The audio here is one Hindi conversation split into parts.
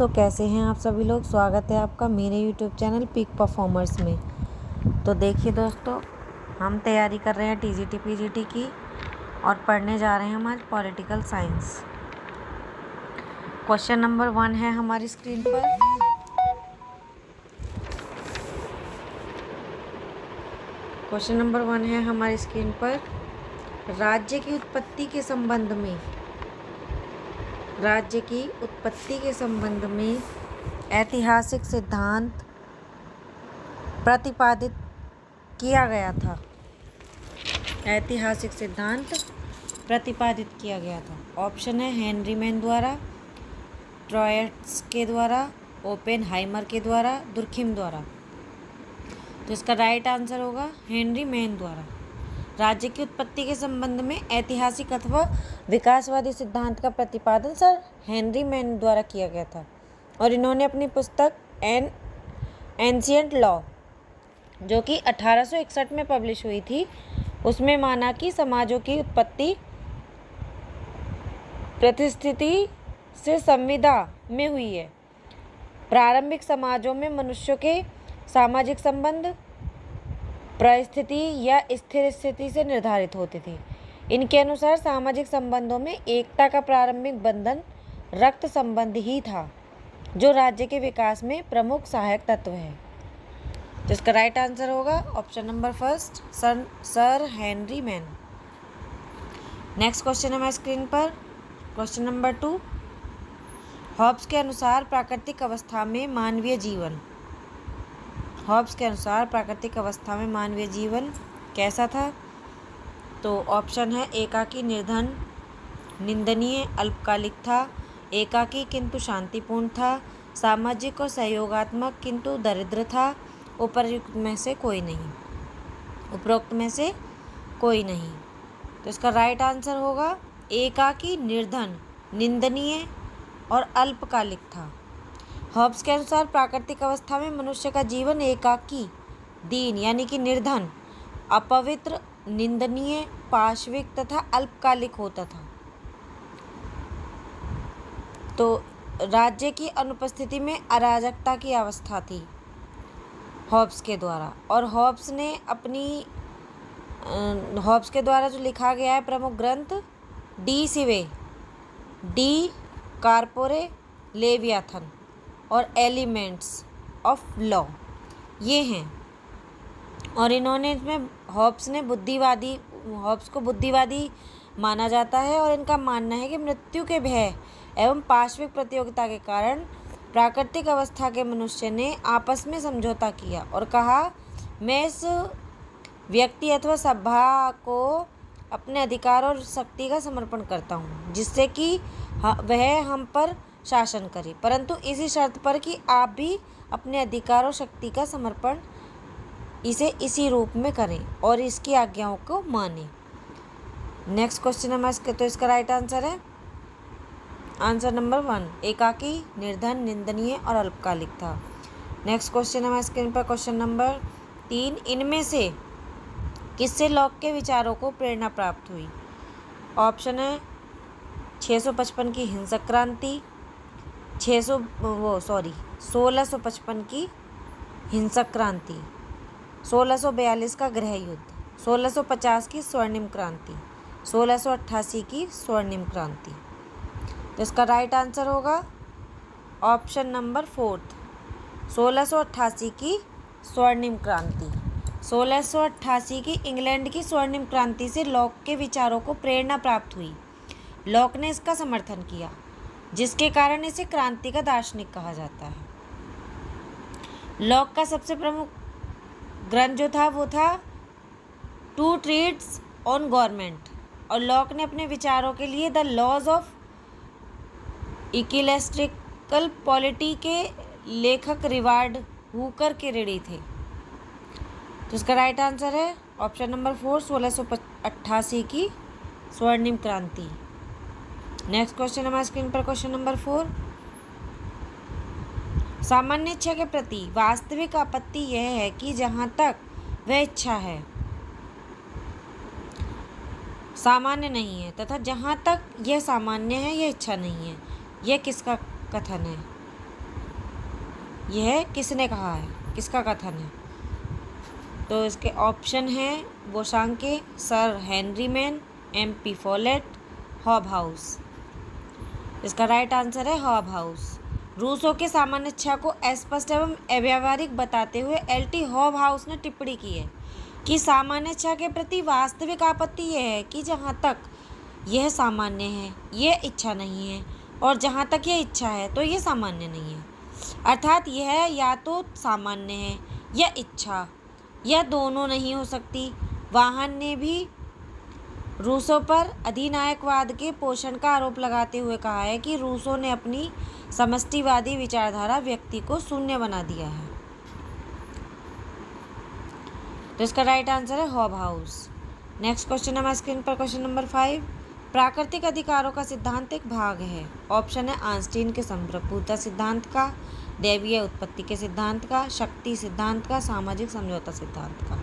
दोस्तों, कैसे हैं आप सभी लोग। स्वागत है आपका मेरे यूट्यूब चैनल पीक परफॉर्मर्स में। तो देखिए दोस्तों, हम तैयारी कर रहे हैं टीजीटी पीजीटी की और पढ़ने जा रहे हैं हम आज पॉलिटिकल साइंस। क्वेश्चन नंबर 1 है हमारी स्क्रीन पर। क्वेश्चन नंबर 1 है हमारी स्क्रीन पर। राज्य की उत्पत्ति के संबंध में ऐतिहासिक सिद्धांत प्रतिपादित किया गया था। ऑप्शन है हेनरी मैन द्वारा, ट्रॉयट्स के द्वारा, ओपेनहाइमर के द्वारा, दुर्खिम द्वारा। तो इसका राइट आंसर होगा हेनरी मैन द्वारा। राज्य की उत्पत्ति के संबंध में ऐतिहासिक अथवा विकासवादी सिद्धांत का प्रतिपादन सर हेनरी मैन द्वारा किया गया था और इन्होंने अपनी पुस्तक एंशिएंट लॉ, जो कि 1861 में पब्लिश हुई थी, उसमें माना कि समाजों की उत्पत्ति प्रतिस्थिति से संविदा में हुई है। प्रारंभिक समाजों में मनुष्यों के सामाजिक संबंध परिस्थिति या स्थिर स्थिति से निर्धारित होते थे। इनके अनुसार सामाजिक संबंधों में एकता का प्रारंभिक बंधन रक्त संबंध ही था, जो राज्य के विकास में प्रमुख सहायक तत्व है। तो इसका राइट आंसर होगा option number first, sir Henry man. Next question है हमारी स्क्रीन पर। क्वेश्चन नंबर 2, हॉब्स के अनुसार प्राकृतिक अवस्था में मानवीय जीवन कैसा था। तो ऑप्शन है एकाकी, निर्धन, निंदनीय, अल्पकालिक था, एकाकी किंतु शांतिपूर्ण था, सामाजिक और सहयोगात्मक किंतु दरिद्र था, उपरोक्त में से कोई नहीं। तो इसका राइट आंसर होगा एकाकी, निर्धन, निंदनीय और अल्पकालिक था। हॉब्स के अनुसार प्राकृतिक अवस्था में मनुष्य का जीवन एकाकी, दीन यानी कि निर्धन, अपवित्र, निंदनीय, पाशविक तथा अल्पकालिक होता था। तो राज्य की अनुपस्थिति में अराजकता की अवस्था थी हॉब्स के द्वारा। और हॉब्स के द्वारा जो लिखा गया है प्रमुख ग्रंथ डी सिवे, डी कार्पोरे, लेवियाथन और एलिमेंट्स ऑफ लॉ, ये हैं। और इन्होंने इसमें हॉब्स को बुद्धिवादी माना जाता है और इनका मानना है कि मृत्यु के भय एवं पाशविक प्रतियोगिता के कारण प्राकृतिक अवस्था के मनुष्य ने आपस में समझौता किया और कहा, मैं इस व्यक्ति अथवा सभा को अपने अधिकार और शक्ति का समर्पण करता हूँ, जिससे कि वह हम पर शासन करे, परंतु इसी शर्त पर कि आप भी अपने अधिकार और शक्ति का समर्पण इसी रूप में करें और इसकी आज्ञाओं को मानें। नेक्स्ट क्वेश्चन है तो इसका राइट आंसर है आंसर नंबर 1, एकाकी, निर्धन, निंदनीय और अल्पकालिक था। नेक्स्ट क्वेश्चन है स्क्रीन पर। क्वेश्चन नंबर 3, इनमें से किससे लॉक के विचारों को प्रेरणा प्राप्त हुई। ऑप्शन है 1655 की हिंसक क्रांति, 1655 की हिंसक क्रांति, 1642 का गृह युद्ध, 1650 की स्वर्णिम क्रांति, 1688 की स्वर्णिम क्रांति। तो इसका राइट आंसर होगा ऑप्शन नंबर 4, 1688 की स्वर्णिम क्रांति। 1688 की इंग्लैंड की स्वर्णिम क्रांति से लॉक के विचारों को प्रेरणा प्राप्त हुई। लॉक ने इसका समर्थन किया, जिसके कारण इसे क्रांति का दार्शनिक कहा जाता है। लॉक का सबसे प्रमुख ग्रंथ जो था वो था 2 ट्रीट्स ऑन गवर्नमेंट, और लॉक ने अपने विचारों के लिए द लॉज ऑफ इक्विलिस्टिकल पॉलिटी के लेखक रिवार्ड हुकर के ऋणी थे। तो इसका राइट आंसर है ऑप्शन नंबर 4, 1688 की स्वर्णिम क्रांति। नेक्स्ट क्वेश्चन हमारे स्क्रीन पर। क्वेश्चन नंबर 4, सामान्य इच्छा के प्रति वास्तविक आपत्ति यह है कि जहाँ तक वह इच्छा है सामान्य नहीं है तथा जहाँ तक यह सामान्य है यह इच्छा नहीं है। यह किसका कथन है। यह किसने कहा है, किसका कथन है? तो इसके ऑप्शन हैं Bosanquet, sir Henry Maine, MP Follett, Hobhouse. इसका राइट आंसर है हॉबहाउस। रूसो के सामान्य इच्छा को अस्पष्ट एवं अव्यावहारिक बताते हुए LT हॉबहाउस ने टिप्पणी की है कि सामान्य इच्छा के प्रति वास्तविक आपत्ति यह है कि जहाँ तक यह सामान्य है यह इच्छा नहीं है, और जहाँ तक यह इच्छा है तो यह सामान्य नहीं है। अर्थात यह या तो सामान्य है या इच्छा, यह दोनों नहीं हो सकती। वाहन ने भी रूसो पर अधिनायकवाद के पोषण का आरोप लगाते हुए कहा है कि रूसो ने अपनी समष्टिवादी विचारधारा व्यक्ति को शून्य बना दिया है। तो इसका राइट आंसर है हॉबहाउस। नेक्स्ट क्वेश्चन हमारे स्क्रीन पर क्वेश्चन नंबर 5। प्राकृतिक अधिकारों का सिद्धांत एक भाग है। ऑप्शन है आइंस्टीन के संप्रभुता सिद्धांत का, दैवीय उत्पत्ति के सिद्धांत का, शक्ति सिद्धांत का, सामाजिक समझौता सिद्धांत का।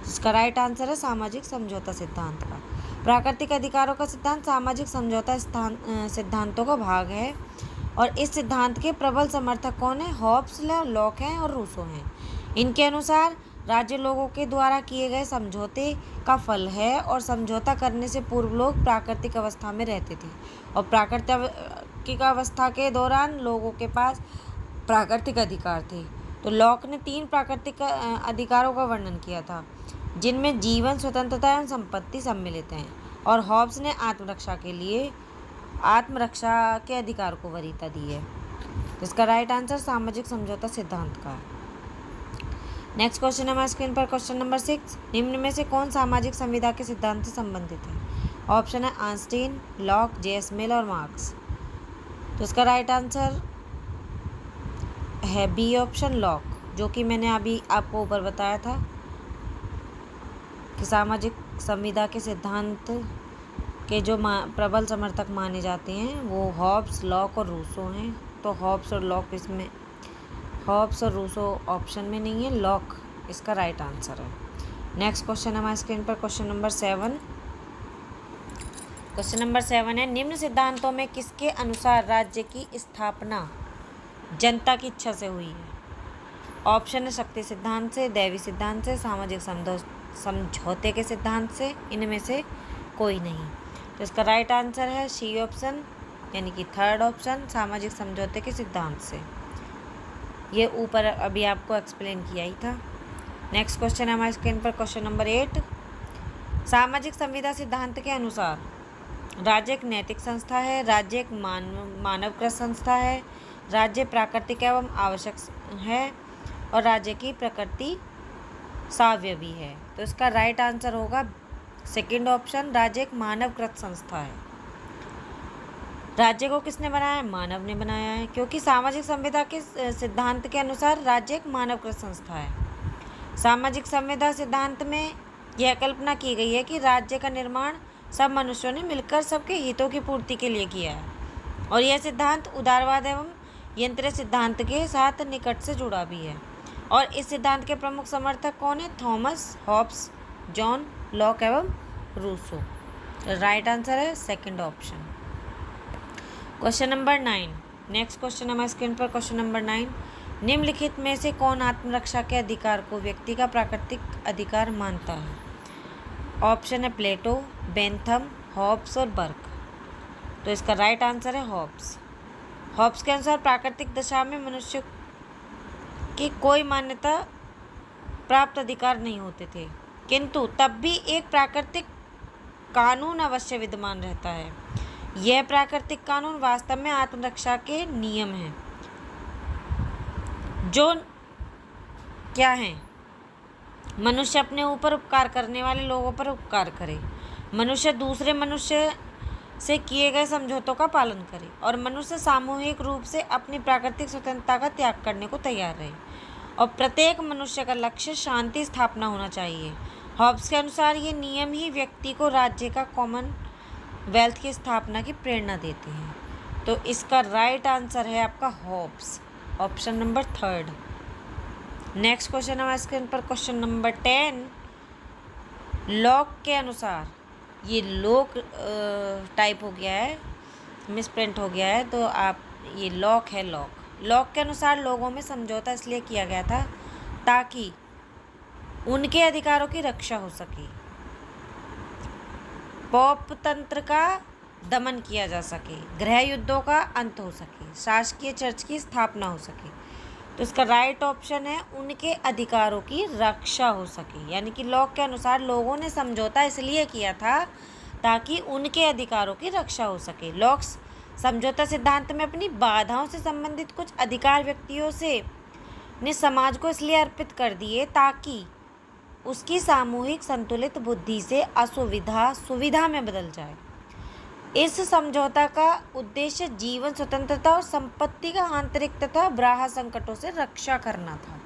इसका राइट आंसर है सामाजिक समझौता सिद्धांत का। प्राकृतिक अधिकारों का सिद्धांत सामाजिक समझौता सिद्धांतों का भाग है, और इस सिद्धांत के प्रबल समर्थक कौन है? हॉब्स, लॉक हैं और रूसो हैं। इनके अनुसार राज्य लोगों के द्वारा किए गए समझौते का फल है, और समझौता करने से पूर्व लोग प्राकृतिक अवस्था में रहते थे, और प्राकृतिक अवस्था के दौरान लोगों के पास प्राकृतिक अधिकार थे। तो लॉक ने 3 प्राकृतिक अधिकारों का वर्णन किया था, जिनमें जीवन, स्वतंत्रता एवं संपत्ति सम्मिलित हैं, और हॉब्स ने आत्मरक्षा के अधिकार को वरीयता दी है। तो इसका राइट आंसर सामाजिक समझौता सिद्धांत का है। नेक्स्ट क्वेश्चन हमारे स्क्रीन पर क्वेश्चन नंबर 6। निम्न में से कौन सामाजिक संविदा के सिद्धांत से संबंधित है? ऑप्शन है आइंस्टीन, लॉक, JS मिल और मार्क्स। तो इसका राइट आंसर है बी ऑप्शन, लॉक, जो कि मैंने अभी आपको ऊपर बताया था कि सामाजिक संविदा के सिद्धांत के जो प्रबल समर्थक माने जाते हैं वो हॉब्स, लॉक और रूसो हैं। तो हॉब्स और रूसो ऑप्शन में नहीं है, लॉक इसका राइट आंसर है। नेक्स्ट क्वेश्चन हमारे स्क्रीन पर क्वेश्चन नंबर 7। क्वेश्चन नंबर 7 है, निम्न सिद्धांतों में किसके अनुसार राज्य की स्थापना जनता की इच्छा से हुई है? ऑप्शन है शक्ति सिद्धांत से, दैवी सिद्धांत से, सामाजिक समझौते के सिद्धांत से, इनमें से कोई नहीं। तो इसका राइट आंसर है सी ऑप्शन, यानी कि थर्ड ऑप्शन, सामाजिक समझौते के सिद्धांत से। ये ऊपर अभी आपको एक्सप्लेन किया ही था। नेक्स्ट क्वेश्चन है हमारे स्क्रीन पर क्वेश्चन नंबर 8। सामाजिक संविदा सिद्धांत के अनुसार राज्य एक नैतिक संस्था है, राज्य एक मानवकृत संस्था है, राज्य प्राकृतिक एवं आवश्यक है, और राज्य की प्रकृति सावयवी है। तो इसका राइट आंसर होगा सेकंड ऑप्शन, राज्य एक मानवकृत संस्था है। राज्य को किसने बनाया है? मानव ने बनाया है, क्योंकि सामाजिक संविदा के सिद्धांत के अनुसार राज्य एक मानवकृत संस्था है। सामाजिक संविदा सिद्धांत में यह कल्पना की गई है कि राज्य का निर्माण सब मनुष्यों ने मिलकर सबके हितों की पूर्ति के लिए किया है, और यह सिद्धांत उदारवाद एवं यंत्र सिद्धांत के साथ निकट से जुड़ा भी है। और इस सिद्धांत के प्रमुख समर्थक कौन है? थॉमस हॉब्स, जॉन लॉक एवं रूसो। राइट आंसर है second option. Question number 9। Next question हमारे स्क्रीन पर क्वेश्चन नंबर 9। निम्नलिखित में से कौन आत्मरक्षा के अधिकार को व्यक्ति का प्राकृतिक अधिकार मानता है? ऑप्शन है प्लेटो, बेंथम, हॉब्स और बर्क। तो इसका राइट आंसर है हॉब्स। हॉब्स के अनुसार प्राकृतिक दशा में मनुष्य की कोई मान्यता प्राप्त अधिकार नहीं होते थे, किंतु तब भी एक प्राकृतिक कानून अवश्य विद्यमान रहता है। यह प्राकृतिक कानून वास्तव में आत्मरक्षा के नियम हैं, जो क्या हैं? मनुष्य अपने ऊपर उपकार करने वाले लोगों पर उपकार करे, मनुष्य दूसरे मनुष्य से किए गए समझौतों का पालन करे, और मनुष्य सामूहिक रूप से अपनी प्राकृतिक स्वतंत्रता का त्याग करने को तैयार रहे, और प्रत्येक मनुष्य का लक्ष्य शांति स्थापना होना चाहिए। हॉब्स के अनुसार ये नियम ही व्यक्ति को राज्य का कॉमनवेल्थ की स्थापना की प्रेरणा देते हैं। तो इसका राइट आंसर है आपका Hobbes, option number 3। Next question हमारे स्क्रीन पर क्वेश्चन नंबर 10। लॉक के अनुसार, ये लॉक टाइप हो गया है, मिसप्रिंट हो गया है, तो आप ये लॉक है, लॉक लॉक के अनुसार लोगों में समझौता इसलिए किया गया था ताकि उनके अधिकारों की रक्षा हो सके, पॉप तंत्र का दमन किया जा सके, गृह युद्धों का अंत हो सके, शासकीय चर्च की स्थापना हो सके। तो इसका राइट ऑप्शन है उनके अधिकारों की रक्षा हो सके। यानी कि लॉक के अनुसार लोगों ने समझौता इसलिए किया था ताकि उनके अधिकारों की रक्षा हो सके। लॉक समझौता सिद्धांत में अपनी बाधाओं से संबंधित कुछ अधिकार व्यक्तियों से ने समाज को इसलिए अर्पित कर दिए ताकि उसकी सामूहिक संतुलित बुद्धि से असुविधा सुविधा में बदल जाए। इस समझौता का उद्देश्य जीवन स्वतंत्रता और संपत्ति का आंतरिक तथा बाह्य संकटों से रक्षा करना था।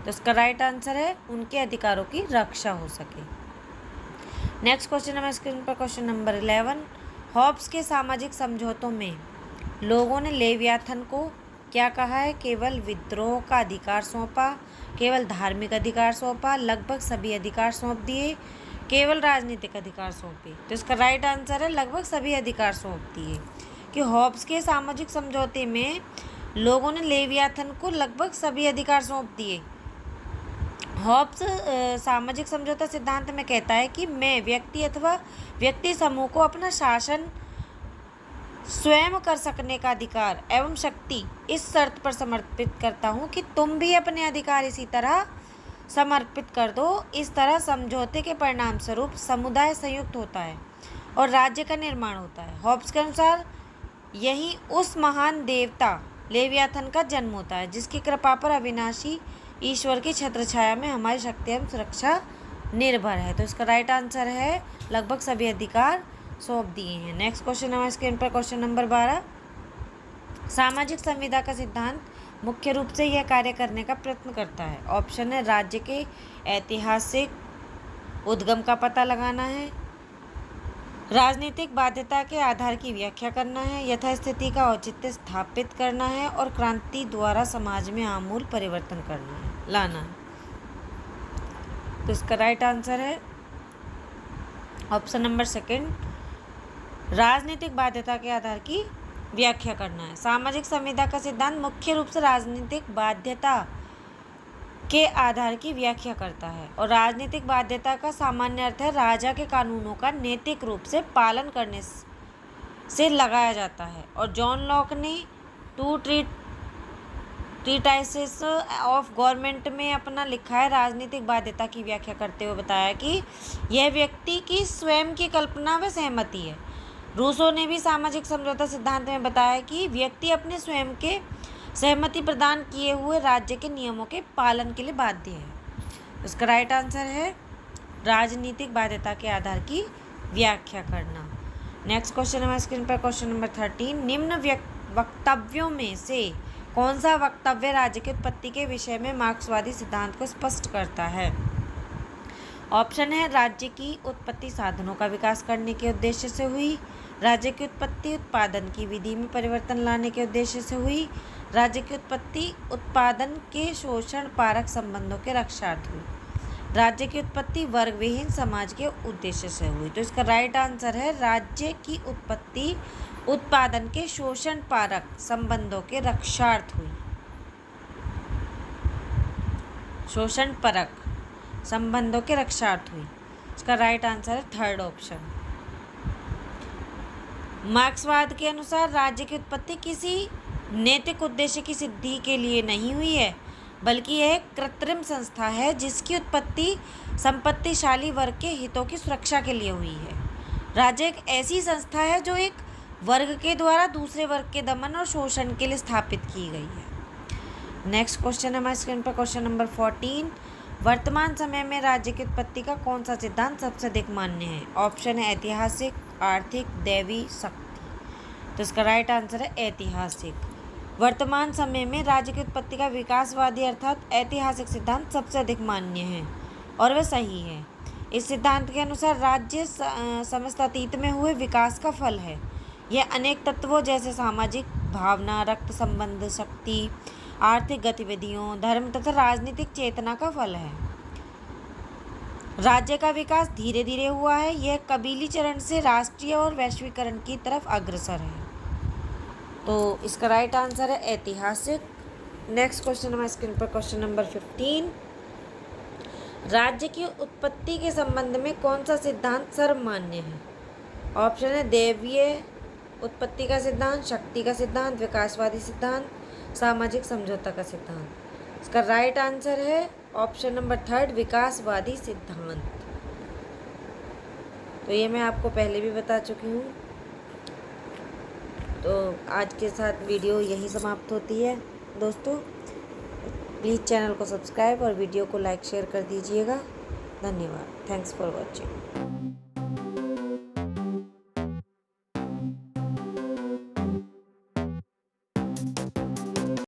तो इसका राइट आंसर है उनके अधिकारों की रक्षा हो सके। नेक्स्ट क्वेश्चन हमारे स्क्रीन पर क्वेश्चन नंबर 11। हॉब्स के सामाजिक समझौतों में लोगों ने लेवियाथन को क्या कहा है? केवल विद्रोह का अधिकार सौंपा, केवल धार्मिक अधिकार सौंपा, लगभग सभी अधिकार सौंप दिए, केवल राजनीतिक अधिकार सौंपे। तो इसका राइट आंसर है लगभग सभी अधिकार सौंप दिए। कि हॉब्स के सामाजिक समझौते में लोगों ने लेवियाथन को लगभग सभी अधिकार सौंप दिए। हॉब्स सामाजिक समझौता सिद्धांत में कहता है कि मैं व्यक्ति अथवा व्यक्ति समूह को अपना शासन स्वयं कर सकने का अधिकार एवं शक्ति इस शर्त पर समर्पित करता हूँ कि तुम भी अपने अधिकार इसी तरह समर्पित कर दो। इस तरह समझौते के परिणाम स्वरूप समुदाय संयुक्त होता है और राज्य का निर्माण होता है। हॉब्स के अनुसार यही उस महान देवता लेवियाथन का जन्म होता है जिसकी कृपा पर अविनाशी ईश्वर की छत्रछाया में हमारी शक्ति एवं सुरक्षा निर्भर है। तो इसका राइट आंसर है लगभग सभी अधिकार सौंप दिए हैं। नेक्स्ट क्वेश्चन हमारे स्क्रीन पर क्वेश्चन नंबर 12। सामाजिक संविदा का सिद्धांत मुख्य रूप से यह कार्य करने का प्रयत्न करता है। ऑप्शन है राज्य के ऐतिहासिक उद्गम का पता लगाना है, राजनीतिक बाध्यता के आधार की व्याख्या करना है, यथास्थिति का औचित्य स्थापित करना है और क्रांति द्वारा समाज में आमूल परिवर्तन करना है, लाना है। तो इसका राइट आंसर है ऑप्शन नंबर 2, राजनीतिक बाध्यता के आधार की व्याख्या करना है। सामाजिक संविदा का सिद्धांत मुख्य रूप से राजनीतिक बाध्यता के आधार की व्याख्या करता है और राजनीतिक बाध्यता का सामान्य अर्थ है राजा के कानूनों का नैतिक रूप से पालन करने से लगाया जाता है। और जॉन लॉक ने टू ट्रीटाइसेस ऑफ गवर्नमेंट में अपना लिखा है राजनीतिक बाध्यता की व्याख्या करते हुए बताया कि यह व्यक्ति की स्वयं की कल्पना व सहमति है। रूसो ने भी सामाजिक समझौता सिद्धांत में बताया कि व्यक्ति अपने स्वयं के सहमति प्रदान किए हुए राज्य के नियमों के पालन के लिए बाध्य है। इसका राइट आंसर है राजनीतिक बाध्यता के आधार की व्याख्या करना। नेक्स्ट क्वेश्चन हमारे स्क्रीन पर क्वेश्चन नंबर 13। निम्न वक्तव्यों में से कौन सा वक्तव्य राज्य की उत्पत्ति के विषय में मार्क्सवादी सिद्धांत को स्पष्ट करता है? ऑप्शन है राज्य की उत्पत्ति साधनों का विकास करने के उद्देश्य से हुई, राज्य की उत्पत्ति उत्पादन की विधि में परिवर्तन लाने के उद्देश्य से हुई, राज्य की उत्पत्ति उत्पादन के शोषण पारक संबंधों के रक्षार्थ हुई, राज्य की उत्पत्ति वर्ग विहीन समाज के उद्देश्य से हुई। तो इसका राइट आंसर है राज्य की उत्पत्ति उत्पादन के शोषण पारक संबंधों के रक्षार्थ हुई। शोषण परक संबंधों के रक्षार्थ हुई। इसका राइट आंसर है 3rd ऑप्शन। मार्क्सवाद के अनुसार राज्य की उत्पत्ति किसी नैतिक उद्देश्य की सिद्धि के लिए नहीं हुई है, बल्कि यह एक कृत्रिम संस्था है जिसकी उत्पत्ति संपत्तिशाली वर्ग के हितों की सुरक्षा के लिए हुई है। राज्य एक ऐसी संस्था है जो एक वर्ग के द्वारा दूसरे वर्ग के दमन और शोषण के लिए स्थापित की गई है। नेक्स्ट क्वेश्चन हमारे स्क्रीन पर क्वेश्चन नंबर 14। वर्तमान समय में राज्य की उत्पत्ति का कौन सा सिद्धांत सबसे अधिक मान्य है? ऑप्शन है ऐतिहासिक, आर्थिक, दैवी, शक्ति। तो इसका राइट आंसर है ऐतिहासिक। वर्तमान समय में राज्य की उत्पत्ति का विकासवादी अर्थात ऐतिहासिक सिद्धांत सबसे अधिक मान्य है और वह सही है। इस सिद्धांत के अनुसार राज्य समस्त अतीत में हुए विकास का फल है। यह अनेक तत्वों जैसे सामाजिक भावना, रक्त संबंध, शक्ति, आर्थिक गतिविधियों, धर्म तथा राजनीतिक चेतना का फल है। राज्य का विकास धीरे धीरे हुआ है। यह कबीली चरण से राष्ट्रीय और वैश्वीकरण की तरफ अग्रसर है। तो इसका राइट आंसर है ऐतिहासिक। नेक्स्ट क्वेश्चन हमारे स्क्रीन पर क्वेश्चन नंबर 15। राज्य की उत्पत्ति के संबंध में कौन सा सिद्धांत सर्वमान्य है? ऑप्शन है दैवीय उत्पत्ति का सिद्धांत, शक्ति का सिद्धांत, विकासवादी सिद्धांत, सामाजिक समझौता का सिद्धांत। इसका राइट आंसर है ऑप्शन नंबर 3 विकासवादी सिद्धांत। तो ये मैं आपको पहले भी बता चुकी हूँ। तो आज के साथ वीडियो यहीं समाप्त होती है दोस्तों। प्लीज़ चैनल को सब्सक्राइब और वीडियो को लाइक शेयर कर दीजिएगा। धन्यवाद। Thanks for watching.